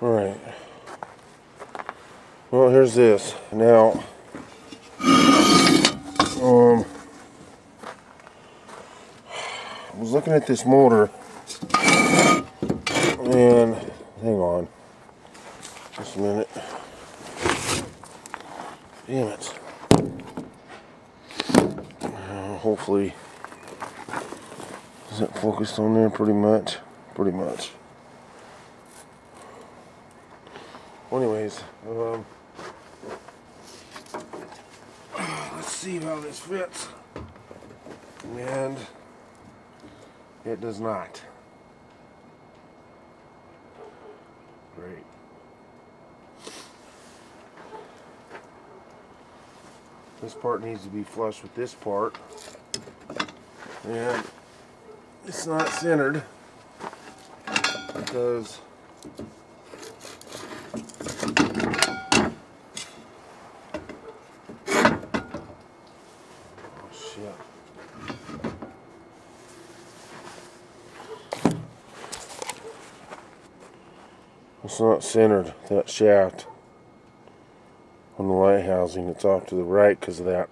Alright. Well, here's this. Now, I was looking at this motor, and hang on, just a minute. Damn it. Hopefully, is it focused on there? Pretty much. Pretty much. Well, anyways, let's see how this fits. And it does not. Great. This part needs to be flush with this part. And it's not centered because it's not centered, that shaft on the light housing. It's off to the right because of that.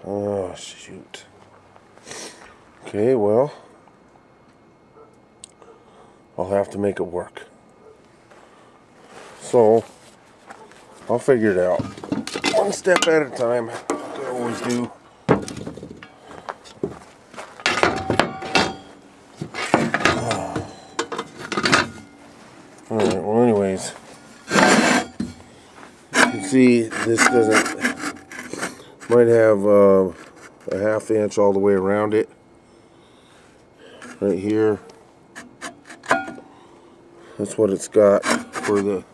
Oh, shoot. Okay, well, I'll have to make it work. So, I'll figure it out. One step at a time, like I always do. Alright, well anyways, you can see this might have a ½ inch all the way around it. Right here. That's what it's got for the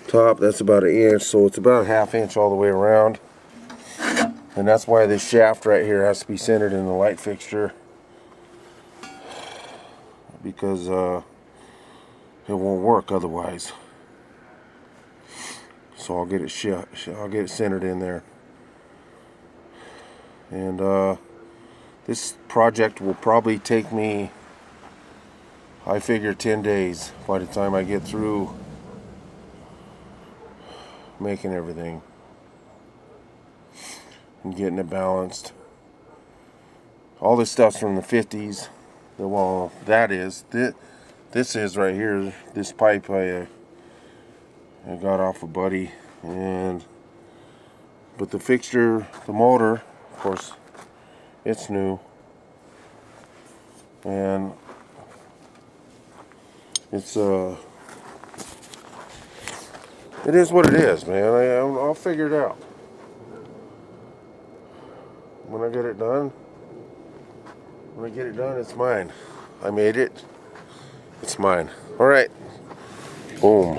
top. That's about an inch, so it's about a ½ inch all the way around. And that's why this shaft right here has to be centered in the light fixture, because it won't work otherwise. So I'll get it centered in there. And this project will probably take me, I figure, 10 days by the time I get through making everything and getting it balanced. All this stuff's from the 50s. Well, that is. This is right here. This pipe I got off a buddy, but the fixture, the motor, of course, it's new, and it's it is what it is, man. I'll figure it out when I get it done. When I get it done, it's mine. I made it. It's mine. All right. Boom.